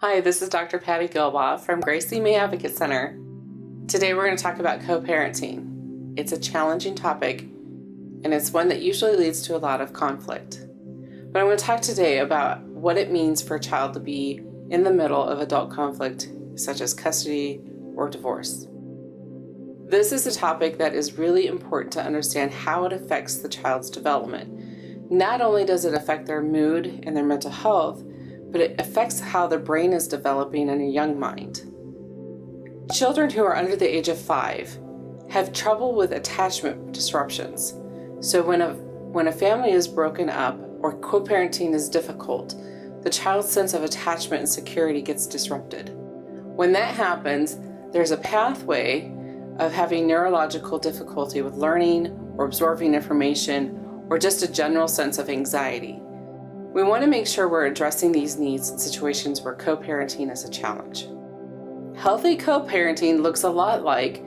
Hi, this is Dr. Patty Gilbaugh from Gracie May Advocate Center. Today we're going to talk about co-parenting. It's a challenging topic, and it's one that usually leads to a lot of conflict. But I'm going to talk today about what it means for a child to be in the middle of adult conflict, such as custody or divorce. This is a topic that is really important to understand how it affects the child's development. Not only does it affect their mood and their mental health, but it affects how their brain is developing in a young mind. Children who are under the age of 5 have trouble with attachment disruptions. So when a family is broken up or co-parenting is difficult, the child's sense of attachment and security gets disrupted. When that happens, there's a pathway of having neurological difficulty with learning or absorbing information or just a general sense of anxiety. We want to make sure we're addressing these needs in situations where co-parenting is a challenge. Healthy co-parenting looks a lot like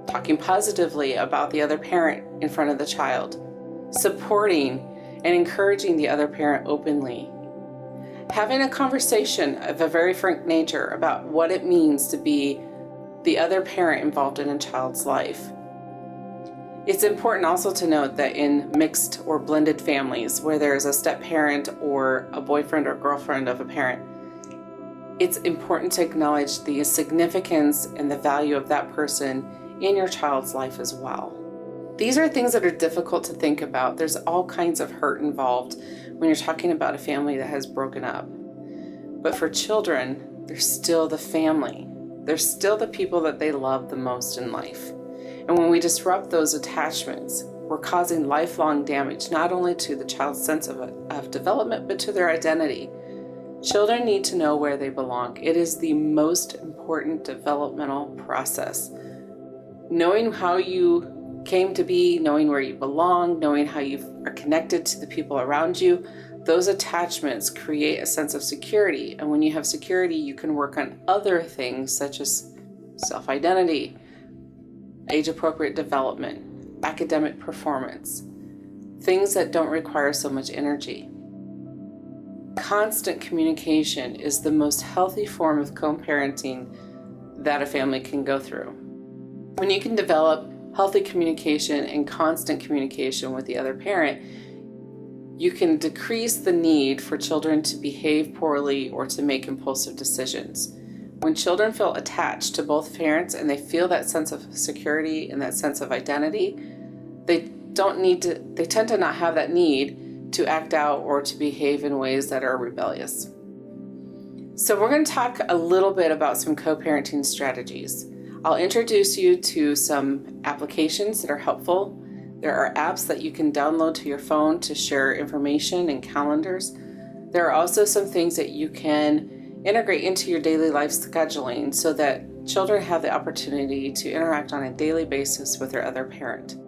talking positively about the other parent in front of the child, supporting and encouraging the other parent openly, having a conversation of a very frank nature about what it means to be the other parent involved in a child's life. It's important also to note that in mixed or blended families where there's a step-parent or a boyfriend or girlfriend of a parent, it's important to acknowledge the significance and the value of that person in your child's life as well. These are things that are difficult to think about. There's all kinds of hurt involved when you're talking about a family that has broken up. But for children, they're still the family. They're still the people that they love the most in life. And when we disrupt those attachments, we're causing lifelong damage, not only to the child's sense of development, but to their identity. Children need to know where they belong. It is the most important developmental process. Knowing how you came to be, knowing where you belong, knowing how you are connected to the people around you, those attachments create a sense of security. And when you have security, you can work on other things such as self-identity, age-appropriate development, academic performance, things that don't require so much energy. Constant communication is the most healthy form of co-parenting that a family can go through. When you can develop healthy communication and constant communication with the other parent, you can decrease the need for children to behave poorly or to make impulsive decisions. When children feel attached to both parents and they feel that sense of security and that sense of identity, they tend to not have that need to act out or to behave in ways that are rebellious. So we're going to talk a little bit about some co-parenting strategies. I'll introduce you to some applications that are helpful. There are apps that you can download to your phone to share information and calendars. There are also some things that you can integrate into your daily life scheduling so that children have the opportunity to interact on a daily basis with their other parent.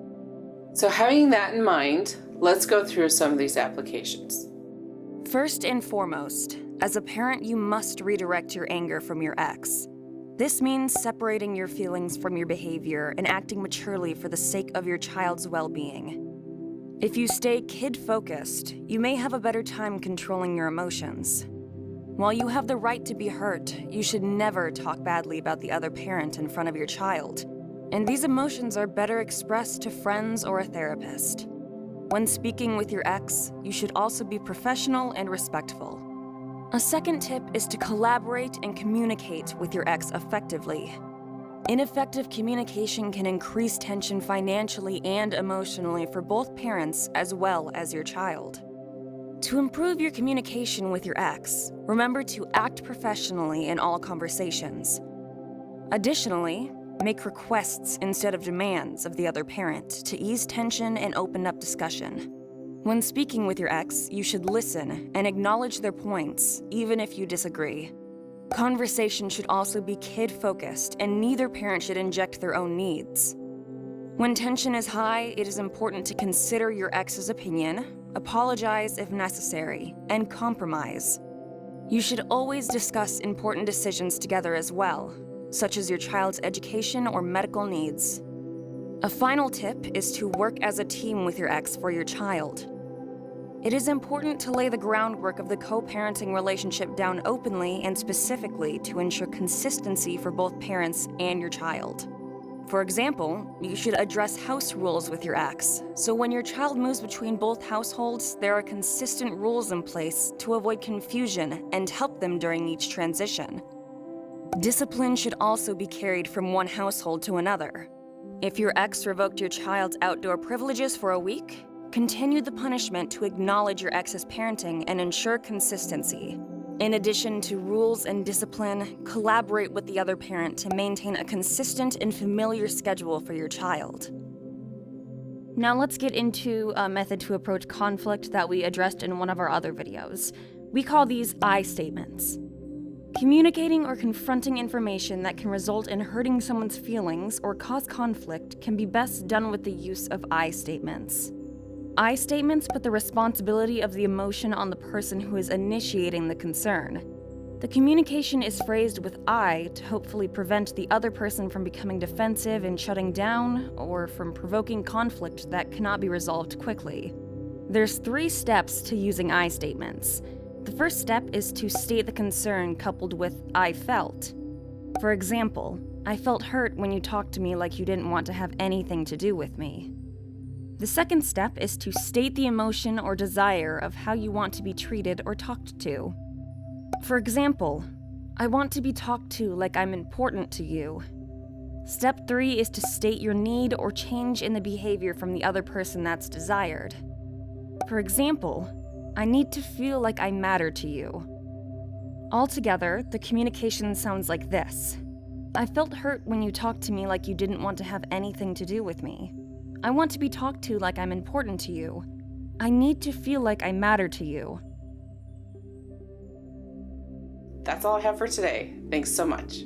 So having that in mind, let's go through some of these applications. First and foremost, as a parent, you must redirect your anger from your ex. This means separating your feelings from your behavior and acting maturely for the sake of your child's well-being. If you stay kid-focused, you may have a better time controlling your emotions. While you have the right to be hurt, you should never talk badly about the other parent in front of your child. And these emotions are better expressed to friends or a therapist. When speaking with your ex, you should also be professional and respectful. A second tip is to collaborate and communicate with your ex effectively. Ineffective communication can increase tension financially and emotionally for both parents as well as your child. To improve your communication with your ex, remember to act professionally in all conversations. Additionally, make requests instead of demands of the other parent to ease tension and open up discussion. When speaking with your ex, you should listen and acknowledge their points, even if you disagree. Conversation should also be kid-focused, and neither parent should inject their own needs. When tension is high, it is important to consider your ex's opinion, apologize if necessary, and compromise. You should always discuss important decisions together as well, such as your child's education or medical needs. A final tip is to work as a team with your ex for your child. It is important to lay the groundwork of the co-parenting relationship down openly and specifically to ensure consistency for both parents and your child. For example, you should address house rules with your ex, so when your child moves between both households, there are consistent rules in place to avoid confusion and help them during each transition. Discipline should also be carried from one household to another. If your ex revoked your child's outdoor privileges for a week, continue the punishment to acknowledge your ex's parenting and ensure consistency. In addition to rules and discipline, collaborate with the other parent to maintain a consistent and familiar schedule for your child. Now let's get into a method to approach conflict that we addressed in one of our other videos. We call these I statements. Communicating or confronting information that can result in hurting someone's feelings or cause conflict can be best done with the use of I statements. I statements put the responsibility of the emotion on the person who is initiating the concern. The communication is phrased with I to hopefully prevent the other person from becoming defensive and shutting down, or from provoking conflict that cannot be resolved quickly. There's 3 steps to using I statements. The first step is to state the concern coupled with I felt. For example, I felt hurt when you talked to me like you didn't want to have anything to do with me. The second step is to state the emotion or desire of how you want to be treated or talked to. For example, I want to be talked to like I'm important to you. Step 3 is to state your need or change in the behavior from the other person that's desired. For example, I need to feel like I matter to you. Altogether, the communication sounds like this. I felt hurt when you talked to me like you didn't want to have anything to do with me. I want to be talked to like I'm important to you. I need to feel like I matter to you. That's all I have for today. Thanks so much.